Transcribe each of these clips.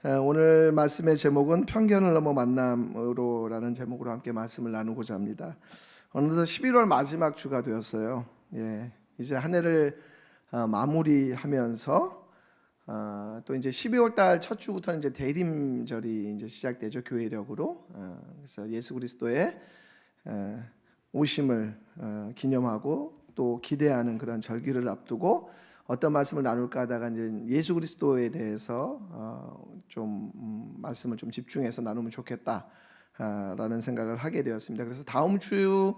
오늘 말씀의 제목은 편견을 넘어 만남으로라는 제목으로 함께 말씀을 나누고자 합니다. 어느덧 11월 마지막 주가 되었어요. 이제 한 해를 마무리하면서 또 이제 12월 달 첫 주부터는 이제 대림절이 이제 시작되죠, 교회력으로. 그래서 예수 그리스도의 오심을 기념하고 또 기대하는 그런 절기를 앞두고 어떤 말씀을 나눌까 하다가 이제 예수 그리스도에 대해서 좀 말씀을 좀 집중해서 나누면 좋겠다라는 생각을 하게 되었습니다. 그래서 다음 주에는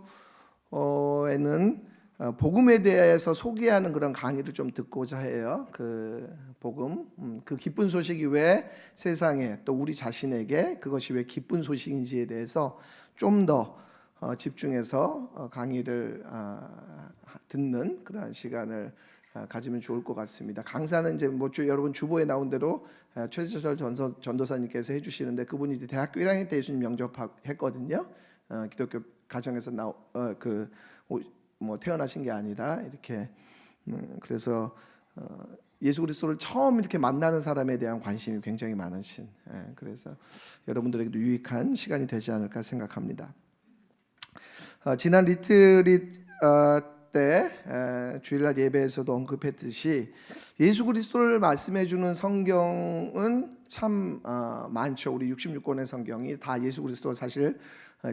복음에 대해서 소개하는 그런 강의를 좀 듣고자 해요. 그 복음, 그 기쁜 소식이 왜 세상에 또 우리 자신에게 그것이 왜 기쁜 소식인지에 대해서 좀 더 집중해서 강의를 듣는 그런 시간을 가지면 좋을 것 같습니다. 강사는 이제 여러분 주보에 나온 대로 최재철 전도사님께서 해주시는데, 그분이 이제 대학교 1학년 때 예수님 영접했거든요. 기독교 가정에서 태어나신 게 아니라 이렇게 그래서 예수 그리스도를 처음 이렇게 만나는 사람에 대한 관심이 굉장히 많으신, 그래서 여러분들에게도 유익한 시간이 되지 않을까 생각합니다. 지난 리트릿 때 주일날 예배에서도 언급했듯이 예수 그리스도를 말씀해 주는 성경은 참 많죠. 우리 66권의 성경이 다 예수 그리스도를 사실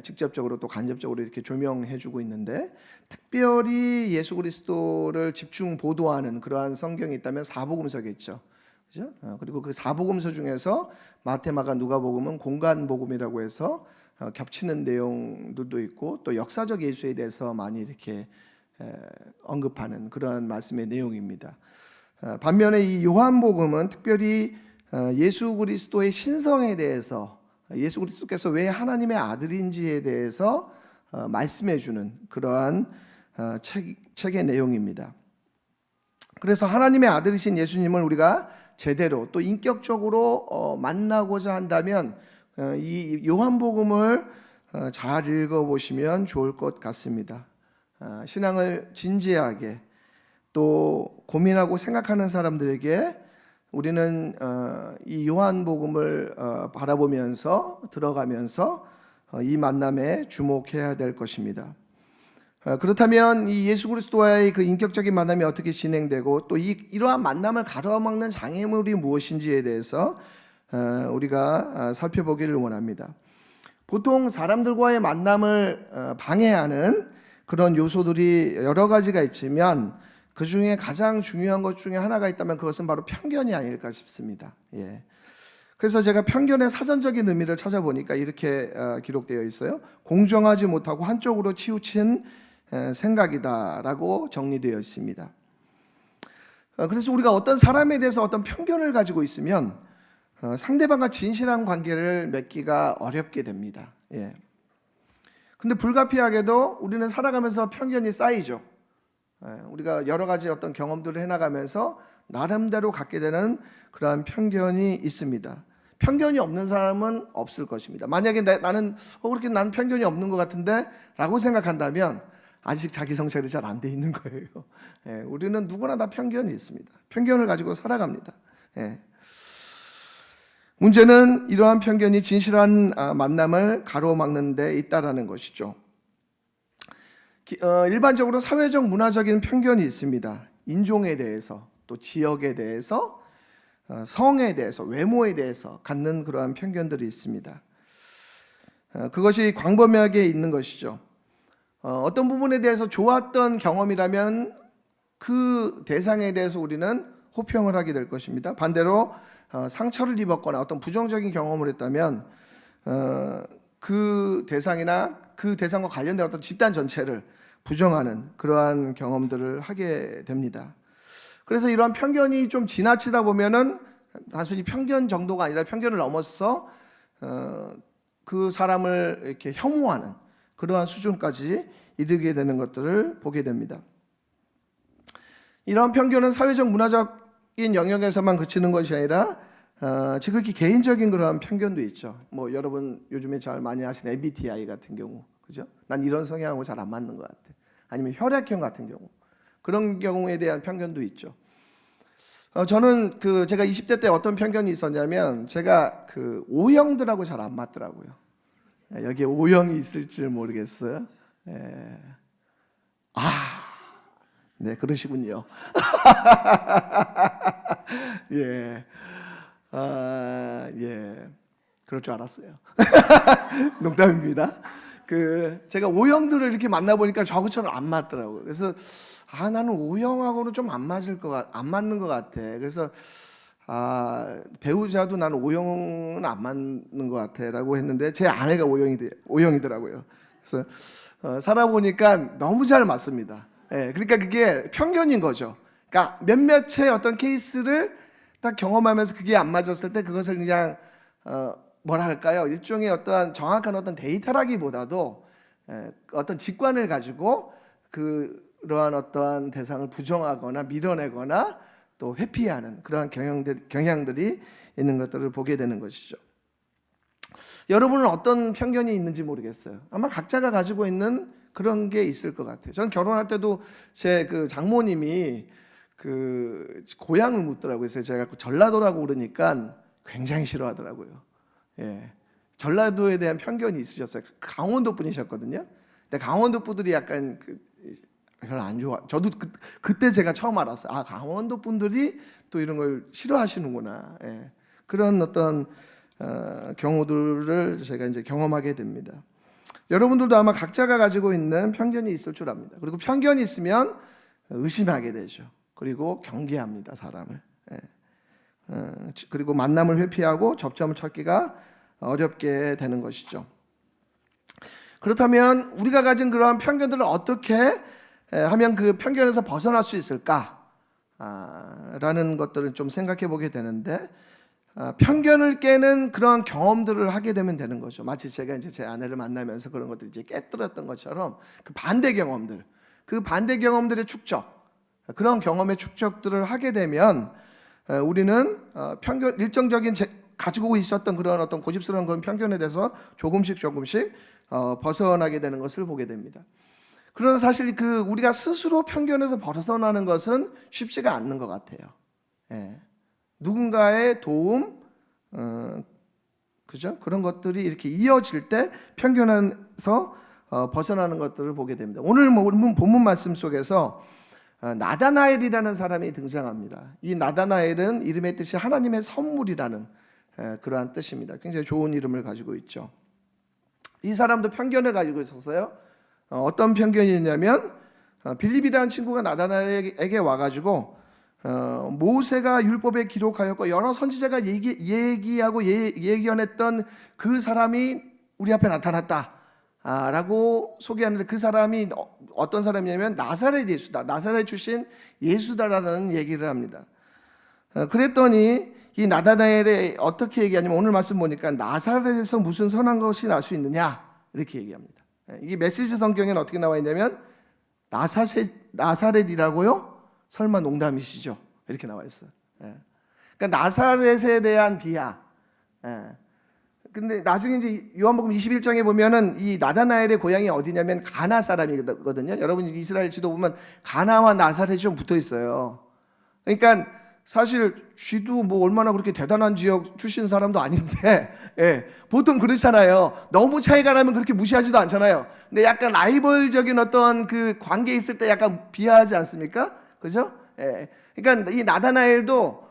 직접적으로 또 간접적으로 이렇게 조명해 주고 있는데, 특별히 예수 그리스도를 집중 보도하는 그러한 성경이 있다면 사복음서겠죠. 그죠? 그리고 그 사복음서 중에서 마태, 마가, 누가복음은 공간 복음이라고 해서 겹치는 내용들도 있고 또 역사적 예수에 대해서 많이 이렇게 언급하는 그런 말씀의 내용입니다. 반면에 이 요한복음은 특별히 예수 그리스도의 신성에 대해서, 예수 그리스도께서 왜 하나님의 아들인지에 대해서 말씀해 주는 그러한 책의 내용입니다. 그래서 하나님의 아들이신 예수님을 우리가 제대로 또 인격적으로 만나고자 한다면 이 요한복음을 잘 읽어보시면 좋을 것 같습니다. 신앙을 진지하게 또 고민하고 생각하는 사람들에게 우리는 이 요한복음을 바라보면서 들어가면서 이 만남에 주목해야 될 것입니다. 그렇다면 이 예수 그리스도와의 그 인격적인 만남이 어떻게 진행되고 또 이러한 만남을 가로막는 장애물이 무엇인지에 대해서 우리가 살펴보기를 원합니다. 보통 사람들과의 만남을 방해하는 그런 요소들이 여러 가지가 있지만 그 중에 가장 중요한 것 중에 하나가 있다면 그것은 바로 편견이 아닐까 싶습니다. 그래서 제가 편견의 사전적인 의미를 찾아보니까 이렇게 기록되어 있어요. 공정하지 못하고 한쪽으로 치우친 생각이다라고 정리되어 있습니다. 그래서 우리가 어떤 사람에 대해서 어떤 편견을 가지고 있으면 상대방과 진실한 관계를 맺기가 어렵게 됩니다. 근데 불가피하게도 우리는 살아가면서 편견이 쌓이죠. 우리가 여러 가지 어떤 경험들을 해나가면서 나름대로 갖게 되는 그러한 편견이 있습니다. 편견이 없는 사람은 없을 것입니다. 만약에 나는 그렇게 난 편견이 없는 것 같은데 라고 생각한다면 아직 자기 성찰이 잘 안 돼 있는 거예요. 우리는 누구나 다 편견이 있습니다. 편견을 가지고 살아갑니다. 문제는 이러한 편견이 진실한 만남을 가로막는 데 있다라는 것이죠. 일반적으로 사회적 문화적인 편견이 있습니다. 인종에 대해서, 또 지역에 대해서, 성에 대해서, 외모에 대해서 갖는 그러한 편견들이 있습니다. 그것이 광범위하게 있는 것이죠. 어떤 부분에 대해서 좋았던 경험이라면 그 대상에 대해서 우리는 호평을 하게 될 것입니다. 반대로 상처를 입었거나 어떤 부정적인 경험을 했다면 그 대상이나 그 대상과 관련된 어떤 집단 전체를 부정하는 그러한 경험들을 하게 됩니다. 그래서 이러한 편견이 좀 지나치다 보면은 단순히 편견 정도가 아니라 편견을 넘어서 그 사람을 이렇게 혐오하는 그러한 수준까지 이르게 되는 것들을 보게 됩니다. 이러한 편견은 사회적 문화적인 영역에서만 그치는 것이 아니라 지극히 개인적인 그러한 편견도 있죠. 여러분 요즘에 잘 많이 하시는 MBTI 같은 경우, 그죠? 난 이런 성향하고 잘 안 맞는 것 같아. 아니면 혈액형 같은 경우, 그런 경우에 대한 편견도 있죠. 저는 제가 20대 때 어떤 편견이 있었냐면 제가 O형들하고 잘 안 맞더라고요. 여기에 O형이 있을 줄 모르겠어요. 예. 네, 그러시군요. 예. 예. 그럴 줄 알았어요. 농담입니다. 제가 O형들을 이렇게 만나보니까 저하고처럼 안 맞더라고요. 그래서 나는 O형하고는 좀 안 맞는 것 같아. 그래서 배우자도 나는 O형은 안 맞는 것 같아라고 했는데 제 아내가 O형이더라고요. 그래서 살아보니까 너무 잘 맞습니다. 예, 그러니까 그게 편견인 거죠. 그러니까 몇몇의 어떤 케이스를 딱 경험하면서 그게 안 맞았을 때 그것을 그냥 뭐라 할까요? 일종의 어떠한 정확한 어떤 데이터라기보다도 어떤 직관을 가지고 그러한 어떠한 대상을 부정하거나 밀어내거나 또 회피하는 그러한 경향들이 있는 것들을 보게 되는 것이죠. 여러분은 어떤 편견이 있는지 모르겠어요. 아마 각자가 가지고 있는 그런 게 있을 것 같아요. 저는 결혼할 때도 제 장모님이 고향을 묻더라고요. 그래서 제가 전라도라고 그러니까 굉장히 싫어하더라고요. 예. 전라도에 대한 편견이 있으셨어요. 강원도 분이셨거든요. 근데 강원도 분들이 약간 별로 안 좋아. 저도 그때 제가 처음 알았어요. 강원도 분들이 또 이런 걸 싫어하시는구나. 예. 그런 어떤 경우들을 제가 이제 경험하게 됩니다. 여러분들도 아마 각자가 가지고 있는 편견이 있을 줄 압니다. 그리고 편견이 있으면 의심하게 되죠. 그리고 경계합니다, 사람을. 예. 그리고 만남을 회피하고 접점을 찾기가 어렵게 되는 것이죠. 그렇다면 우리가 가진 그러한 편견들을 어떻게 하면 그 편견에서 벗어날 수 있을까? 라는 것들을 좀 생각해 보게 되는데, 편견을 깨는 그런 경험들을 하게 되면 되는 거죠. 마치 제가 이제 제 아내를 만나면서 그런 것들 이제 깨뜨렸던 것처럼 그 반대 경험들의 축적, 그런 경험의 축적들을 하게 되면 우리는 일정적인 가지고 있었던 그런 어떤 고집스러운 그런 편견에 대해서 조금씩 벗어나게 되는 것을 보게 됩니다. 그러나 사실 우리가 스스로 편견에서 벗어나는 것은 쉽지가 않는 것 같아요. 예. 누군가의 도움, 그죠? 그런 것들이 이렇게 이어질 때 편견에서 벗어나는 것들을 보게 됩니다. 오늘 본문 말씀 속에서 나다나엘이라는 사람이 등장합니다. 이 나다나엘은 이름의 뜻이 하나님의 선물이라는 그러한 뜻입니다. 굉장히 좋은 이름을 가지고 있죠. 이 사람도 편견을 가지고 있었어요. 어떤 편견이냐면 빌립이라는 친구가 나다나엘에게 와가지고 모세가 율법에 기록하였고 여러 선지자가 얘기하고 예견했던 그 사람이 우리 앞에 나타났다 라고 소개하는데, 그 사람이 어떤 사람이냐면 나사렛 예수다, 나사렛 출신 예수다라는 얘기를 합니다. 그랬더니 이 나다나엘이 어떻게 얘기하냐면, 오늘 말씀 보니까 나사렛에서 무슨 선한 것이 날 수 있느냐 이렇게 얘기합니다. 이게 메시지 성경에는 어떻게 나와 있냐면 나사렛이라고요? 설마 농담이시죠? 이렇게 나와 있어요. 그러니까 나사렛에 대한 비하. 근데 나중에 이제 요한복음 21장에 보면은 이 나다나엘의 고향이 어디냐면 가나 사람이거든요. 여러분 이스라엘 지도 보면 가나와 나사렛이 좀 붙어 있어요. 그러니까 사실 쥐도 뭐 얼마나 그렇게 대단한 지역 출신 사람도 아닌데, 보통 그렇잖아요. 너무 차이가 나면 그렇게 무시하지도 않잖아요. 근데 약간 라이벌적인 어떤 그 관계에 있을 때 약간 비하하지 않습니까? 그죠? 그러니까 이 나다나엘도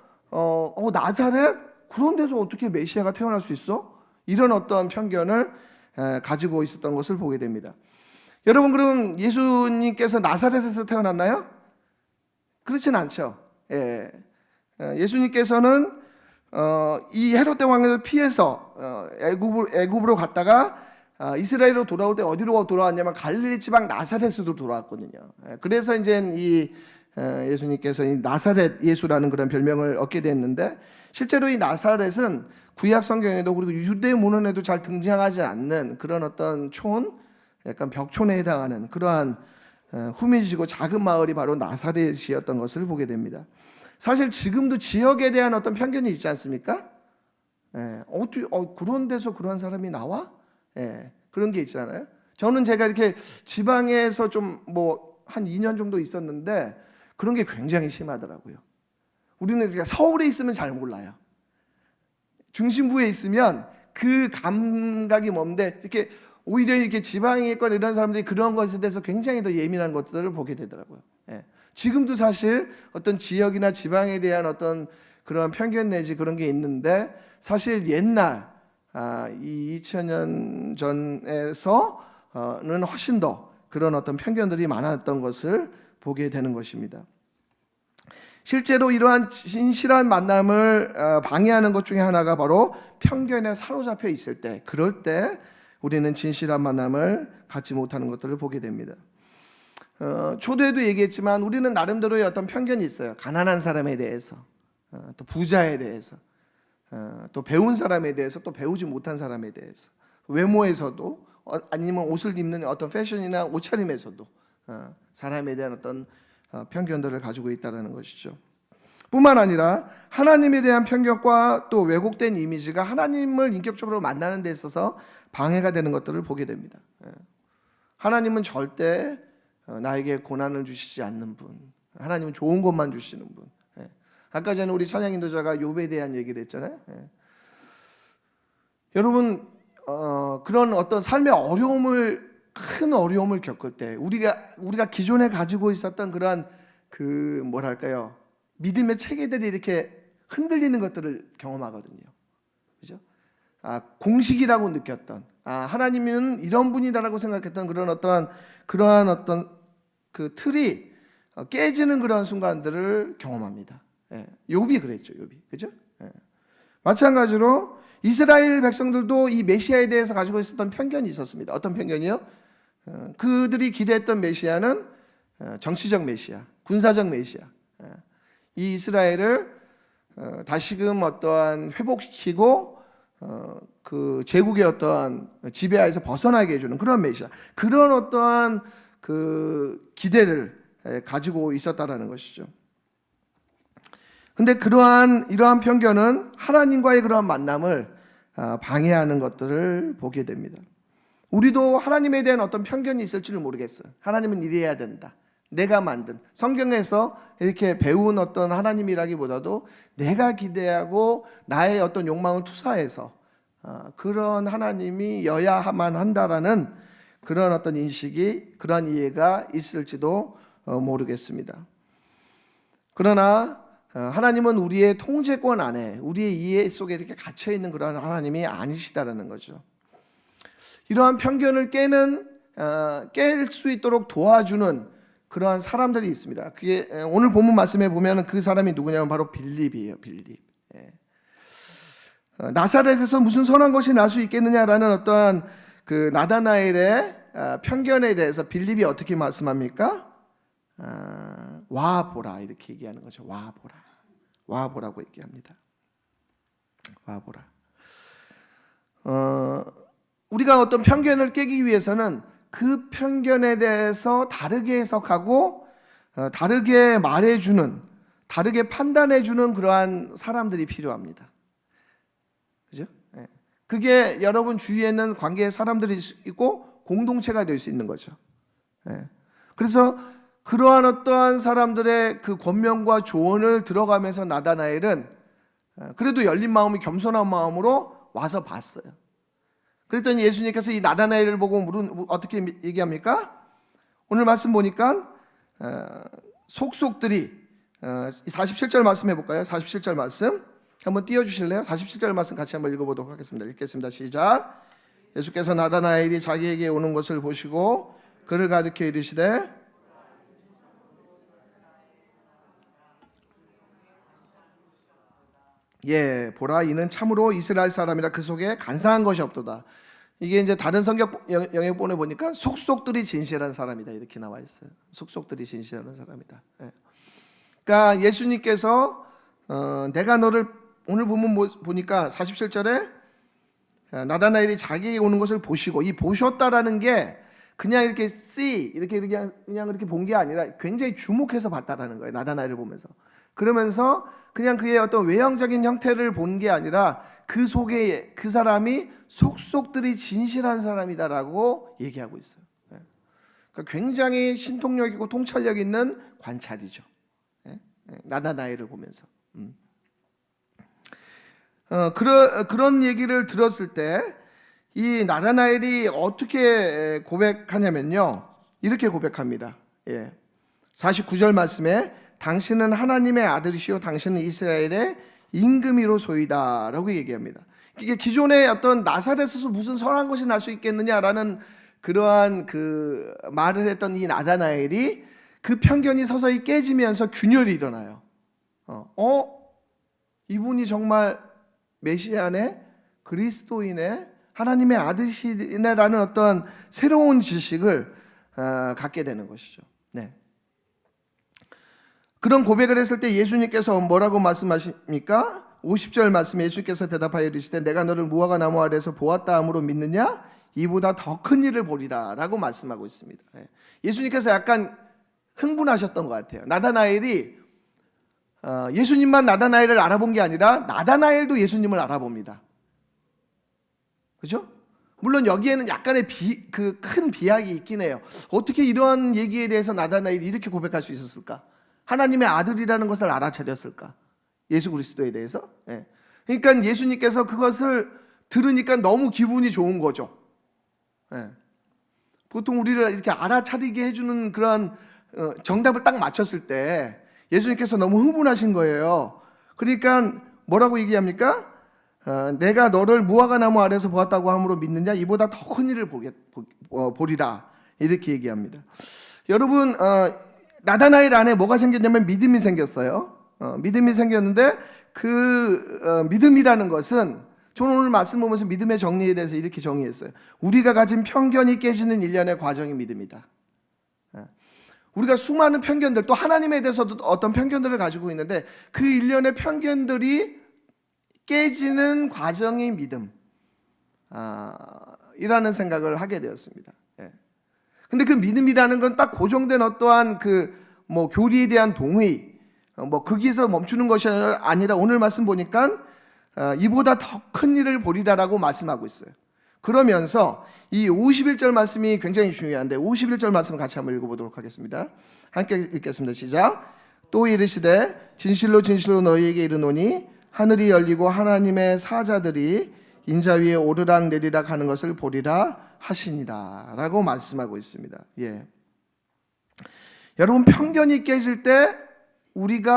나사렛? 그런 데서 어떻게 메시아가 태어날 수 있어? 이런 어떤 편견을 가지고 있었던 것을 보게 됩니다. 여러분, 그럼 예수님께서 나사렛에서 태어났나요? 그렇진 않죠. 예수님께서는 이 헤롯 왕을 피해서 애굽으로 갔다가 이스라엘로 돌아올 때 어디로 돌아왔냐면 갈릴리 지방 나사렛으로 돌아왔거든요. 그래서 이제 이 예수님께서 이 나사렛 예수라는 그런 별명을 얻게 됐는데, 실제로 이 나사렛은 구약 성경에도 그리고 유대 문헌에도 잘 등장하지 않는 그런 어떤 약간 벽촌에 해당하는 그러한 후미지고 작은 마을이 바로 나사렛이었던 것을 보게 됩니다. 사실 지금도 지역에 대한 어떤 편견이 있지 않습니까? 그런 데서 그런 사람이 나와? 그런 게 있잖아요. 저는 제가 이렇게 지방에서 좀 한 2년 정도 있었는데 그런 게 굉장히 심하더라고요. 우리는 서울에 있으면 잘 몰라요. 중심부에 있으면 그 감각이 뭔데 이렇게 오히려 이렇게 지방에 있거나 이런 사람들이 그런 것에 대해서 굉장히 더 예민한 것들을 보게 되더라고요. 예. 지금도 사실 어떤 지역이나 지방에 대한 어떤 그런 편견 내지 그런 게 있는데 사실 옛날 이 2000년 전에서는 훨씬 더 그런 어떤 편견들이 많았던 것을 보게 되는 것입니다. 실제로 이러한 진실한 만남을 방해하는 것 중에 하나가 바로 편견에 사로잡혀 있을 때, 그럴 때 우리는 진실한 만남을 갖지 못하는 것들을 보게 됩니다. 초대에도 얘기했지만 우리는 나름대로의 어떤 편견이 있어요. 가난한 사람에 대해서, 또 부자에 대해서, 또 배운 사람에 대해서, 또 배우지 못한 사람에 대해서, 외모에서도 아니면 옷을 입는 어떤 패션이나 옷차림에서도 사람에 대한 어떤 편견들을 가지고 있다는 것이죠. 뿐만 아니라 하나님에 대한 편견과 또 왜곡된 이미지가 하나님을 인격적으로 만나는 데 있어서 방해가 되는 것들을 보게 됩니다. 하나님은 절대 나에게 고난을 주시지 않는 분, 하나님은 좋은 것만 주시는 분. 아까 전에 우리 찬양 인도자가 욥에 대한 얘기를 했잖아요. 여러분 그런 어떤 삶의 큰 어려움을 겪을 때 우리가 기존에 가지고 있었던 그러한 뭐랄까요, 믿음의 체계들이 이렇게 흔들리는 것들을 경험하거든요. 그죠? 공식이라고 느꼈던, 하나님은 이런 분이다라고 생각했던 그러한 어떤 그 틀이 깨지는 그런 순간들을 경험합니다. 욥이 그랬죠, 욥이. 그죠? 마찬가지로 이스라엘 백성들도 이 메시아에 대해서 가지고 있었던 편견이 있었습니다. 어떤 편견이요? 그들이 기대했던 메시아는 정치적 메시아, 군사적 메시아. 이 이스라엘을 다시금 어떠한 회복시키고 그 제국의 어떠한 지배하에서 벗어나게 해주는 그런 메시아, 그런 어떠한 그 기대를 가지고 있었다라는 것이죠. 근데 이러한 편견은 하나님과의 그러한 만남을 방해하는 것들을 보게 됩니다. 우리도 하나님에 대한 어떤 편견이 있을지는 모르겠어요. 하나님은 이래야 된다. 내가 만든, 성경에서 이렇게 배운 어떤 하나님이라기보다도 내가 기대하고 나의 어떤 욕망을 투사해서 그런 하나님이여야만 한다라는 그런 어떤 인식이, 그런 이해가 있을지도 모르겠습니다. 그러나 하나님은 우리의 통제권 안에, 우리의 이해 속에 이렇게 갇혀 있는 그런 하나님이 아니시다라는 거죠. 이러한 편견을 깰 수 있도록 도와주는 그러한 사람들이 있습니다. 그게 오늘 본문 말씀에 보면 그 사람이 누구냐면 바로 빌립이에요. 빌립. 나사렛에서 무슨 선한 것이 날 수 있겠느냐라는 어떠한 그 나다나엘의 편견에 대해서 빌립이 어떻게 말씀합니까? 와 보라, 이렇게 얘기하는 거죠. 와 보라. 와 보라고 얘기합니다. 와 보라. 우리가 어떤 편견을 깨기 위해서는 그 편견에 대해서 다르게 해석하고 다르게 말해주는, 다르게 판단해주는 그러한 사람들이 필요합니다. 그죠? 그게 여러분 주위에 있는 관계의 사람들이 있고 공동체가 될 수 있는 거죠. 그래서 그러한 어떠한 사람들의 그 권면과 조언을 들어가면서 나다나엘은 그래도 열린 마음이, 겸손한 마음으로 와서 봤어요. 그랬더니 예수님께서 이 나다나엘을 보고 어떻게 얘기합니까? 오늘 말씀 보니까 속속들이 47절 말씀 해볼까요? 47절 말씀 한번 띄워주실래요? 47절 말씀 같이 한번 읽어보도록 하겠습니다. 읽겠습니다. 시작. 예수께서 나다나엘이 자기에게 오는 것을 보시고 그를 가리켜 이르시되 보라, 이는 참으로 이스라엘 사람이라 그 속에 간사한 것이 없도다. 이게 이제 다른 성경 영역본에 보니까 속속들이 진실한 사람이다, 이렇게 나와 있어요. 속속들이 진실한 사람이다. 그러니까 예수님께서 내가 너를, 오늘 보니까 47절에 나다나엘이 자기에게 오는 것을 보시고, 이 보셨다라는 게 그냥 이렇게 이렇게 그냥 이렇게 본 게 아니라 굉장히 주목해서 봤다라는 거예요. 나다나엘을 보면서. 그러면서 그냥 그의 어떤 외형적인 형태를 본 게 아니라 그 속에 그 사람이 속속들이 진실한 사람이다라고 얘기하고 있어요. 그러니까 굉장히 신통력 있고 통찰력 있는 관찰이죠. 나다나엘을 보면서. 그런 얘기를 들었을 때 이 나다나엘이 어떻게 고백하냐면요, 이렇게 고백합니다. 49절 말씀에 당신은 하나님의 아들이시요 당신은 이스라엘의 임금이로소이다 라고 얘기합니다. 이게 기존의 어떤 나사렛에서 무슨 선한 것이 날 수 있겠느냐라는 그러한 그 말을 했던 이 나다나엘이 그 편견이 서서히 깨지면서 균열이 일어나요. 이분이 정말 메시아네, 그리스도인의 하나님의 아들이네라는 어떤 새로운 지식을 갖게 되는 것이죠. 네. 그런 고백을 했을 때 예수님께서 뭐라고 말씀하십니까? 50절 말씀에 예수님께서 대답하여 이르시되 내가 너를 무화과 나무 아래에서 보았다 함으로 믿느냐? 이보다 더 큰 일을 보리라 라고 말씀하고 있습니다. 예수님께서 약간 흥분하셨던 것 같아요. 나다나엘이 예수님만 나다나엘을 알아본 게 아니라 나다나엘도 예수님을 알아봅니다. 그죠? 물론 여기에는 약간의 큰 비약이 있긴 해요. 어떻게 이러한 얘기에 대해서 나다나엘이 이렇게 고백할 수 있었을까? 하나님의 아들이라는 것을 알아차렸을까? 예수 그리스도에 대해서. 그러니까 예수님께서 그것을 들으니까 너무 기분이 좋은 거죠. 보통 우리를 이렇게 알아차리게 해주는 그런 정답을 딱 맞췄을 때 예수님께서 너무 흥분하신 거예요. 그러니까 뭐라고 얘기합니까? 내가 너를 무화과 나무 아래에서 보았다고 함으로 믿느냐? 이보다 더 큰 일을 보리라 이렇게 얘기합니다. 여러분, 나다나엘 안에 뭐가 생겼냐면 믿음이 생겼어요. 믿음이 생겼는데 그 믿음이라는 것은, 저는 오늘 말씀 보면서 믿음의 정리에 대해서 이렇게 정의했어요. 우리가 가진 편견이 깨지는 일련의 과정이 믿음이다. 우리가 수많은 편견들, 또 하나님에 대해서도 어떤 편견들을 가지고 있는데 그 일련의 편견들이 깨지는 과정이 믿음 이라는 생각을 하게 되었습니다. 근데 그 믿음이라는 건 딱 고정된 어떠한 교리에 대한 동의, 거기에서 멈추는 것이 아니라 오늘 말씀 보니까 이보다 더 큰 일을 보리라라고 말씀하고 있어요. 그러면서 이 51절 말씀이 굉장히 중요한데 51절 말씀 같이 한번 읽어보도록 하겠습니다. 함께 읽겠습니다. 시작. 또 이르시되 진실로 진실로 너희에게 이르노니 하늘이 열리고 하나님의 사자들이 인자 위에 오르락 내리락 하는 것을 보리라 하시니라 라고 말씀하고 있습니다. 여러분, 편견이 깨질 때 우리는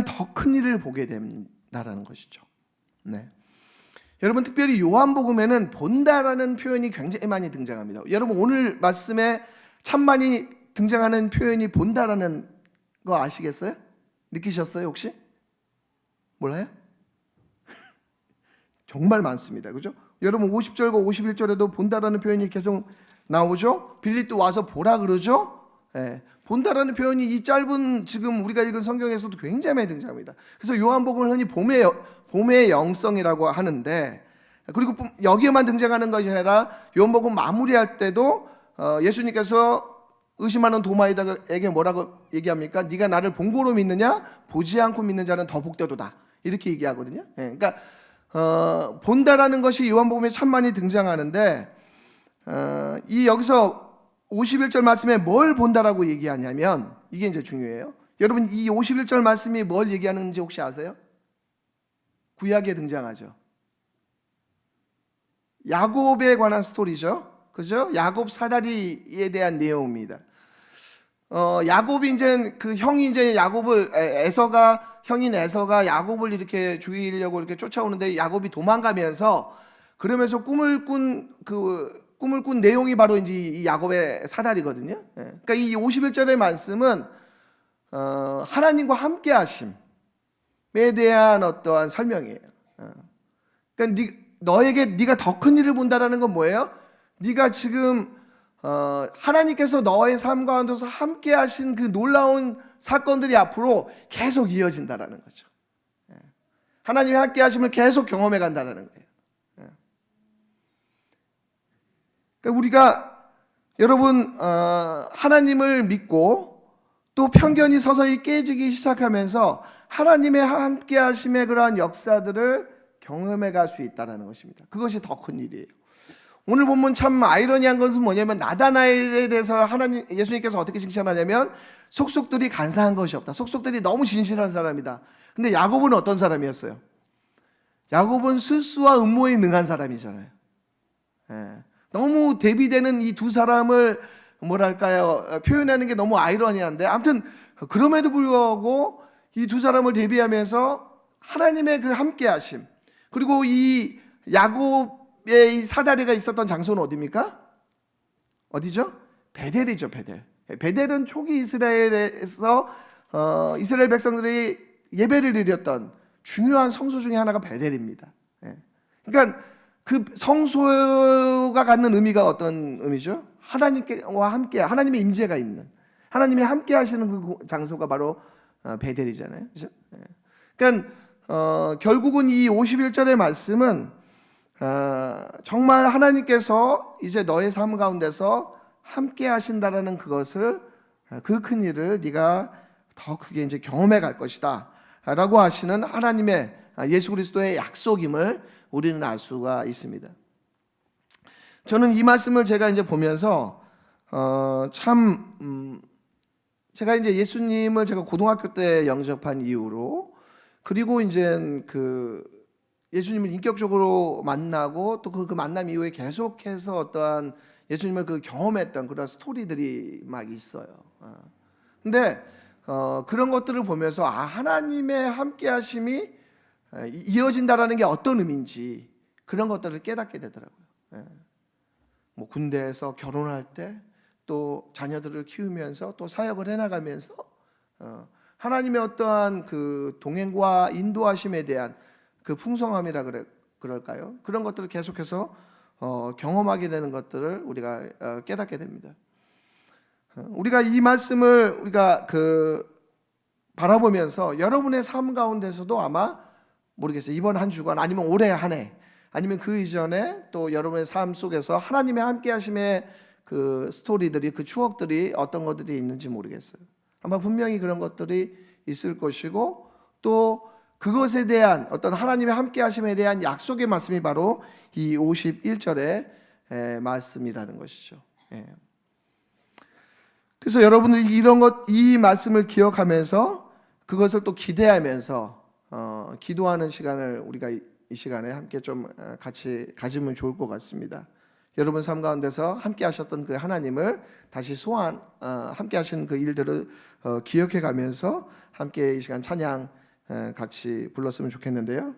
더 큰 일을 보게 된다라는 것이죠. 여러분, 특별히 요한복음에는 본다라는 표현이 굉장히 많이 등장합니다. 여러분, 오늘 말씀에 참 많이 등장하는 표현이 본다라는 거 아시겠어요? 느끼셨어요 혹시? 몰라요? 정말 많습니다. 그죠? 여러분, 50절과 51절에도 본다라는 표현이 계속 나오죠? 빌립도 와서 보라 그러죠? 본다라는 표현이 이 짧은 지금 우리가 읽은 성경에서도 굉장히 많이 등장합니다. 그래서 요한복음을 흔히 봄의 영성이라고 하는데, 그리고 여기에만 등장하는 것이 아니라 요한복음 마무리할 때도 예수님께서 의심하는 도마에게 뭐라고 얘기합니까? 네가 나를 본고로 믿느냐? 보지 않고 믿는 자는 더 복되도다. 이렇게 얘기하거든요. 그러니까 본다라는 것이 요한복음에 참 많이 등장하는데, 이 여기서 51절 말씀에 뭘 본다라고 얘기하냐면, 이게 이제 중요해요. 여러분, 이 51절 말씀이 뭘 얘기하는지 혹시 아세요? 구약에 등장하죠. 야곱에 관한 스토리죠. 그죠? 야곱 사다리에 대한 내용입니다. 야곱이 이제 형이 이제 형인 에서가 야곱을 이렇게 죽이려고 이렇게 쫓아오는데 야곱이 도망가면서 그러면서 꿈을 꾼 내용이 바로 이제 이 야곱의 사다리거든요. 그러니까 이 51절의 말씀은 하나님과 함께 하심에 대한 어떠한 설명이에요. 그러니까 네가 더 큰 일을 본다라는 건 뭐예요? 네가 지금 하나님께서 너의 삶 가운데서 함께 하신 그 놀라운 사건들이 앞으로 계속 이어진다라는 거죠. 하나님이 함께 하심을 계속 경험해 간다라는 거예요. 그러니까 우리가 여러분 하나님을 믿고 또 편견이 서서히 깨지기 시작하면서 하나님의 함께 하심의 그러한 역사들을 경험해 갈 수 있다는 것입니다. 그것이 더 큰 일이에요. 오늘 본문 참 아이러니한 것은 뭐냐면 나다나엘에 대해서 예수님께서 어떻게 칭찬하냐면 속속들이 간사한 것이 없다. 속속들이 너무 진실한 사람이다. 근데 야곱은 어떤 사람이었어요? 야곱은 술수와 음모에 능한 사람이잖아요. 너무 대비되는 이 두 사람을 뭐랄까요, 표현하는 게 너무 아이러니한데, 아무튼 그럼에도 불구하고 이 두 사람을 대비하면서 하나님의 그 함께하심, 그리고 이 야곱의 이 사다리가 있었던 장소는 어디입니까? 어디죠? 베델이죠. 베델은 초기 이스라엘에서 이스라엘 백성들이 예배를 드렸던 중요한 성소 중에 하나가 베델입니다. 그러니까 그 성소가 갖는 의미가 어떤 의미죠? 하나님과 함께, 하나님의 임재가 있는, 하나님이 함께 하시는 그 장소가 바로 베델이잖아요. 그렇죠? 그러니까 결국은 이 51절의 말씀은 정말 하나님께서 이제 너의 삶 가운데서 함께 하신다라는 그것을, 그 큰 일을 네가 더 크게 이제 경험해 갈 것이다 라고 하시는 하나님의 예수 그리스도의 약속임을 우리는 알 수가 있습니다. 저는 이 말씀을 제가 이제 보면서 제가 이제 예수님을 제가 고등학교 때 영접한 이후로, 그리고 이제 그 예수님을 인격적으로 만나고 또 그 만남 이후에 계속해서 어떠한 예수님을 그 경험했던 그런 스토리들이 막 있어요. 근데 그런 것들을 보면서 하나님의 함께하심이 이어진다라는 게 어떤 의미인지 그런 것들을 깨닫게 되더라고요. 뭐 군대에서 결혼할 때, 또 자녀들을 키우면서, 또 사역을 해나가면서 하나님의 어떠한 그 동행과 인도하심에 대한 그 풍성함이라 그럴까요? 그런 것들을 계속해서 경험하게 되는 것들을 우리가 깨닫게 됩니다. 우리가 이 말씀을 우리가 바라보면서 여러분의 삶 가운데서도 아마 모르겠어요. 이번 한 주간 아니면 올해 한 해 아니면 그 이전에 또 여러분의 삶 속에서 하나님의 함께 하심의 그 스토리들이, 그 추억들이 어떤 것들이 있는지 모르겠어요. 아마 분명히 그런 것들이 있을 것이고, 또 그것에 대한 어떤 하나님의 함께 하심에 대한 약속의 말씀이 바로 이 51절의 말씀이라는 것이죠. 그래서 여러분들이 이 말씀을 기억하면서 그것을 또 기대하면서 기도하는 시간을 우리가 이 시간에 함께 좀 같이 가지면 좋을 것 같습니다. 여러분 삶 가운데서 함께 하셨던 그 하나님을 다시 함께 하신 그 일들을 기억해 가면서 함께 이 시간 찬양 같이 불렀으면 좋겠는데요.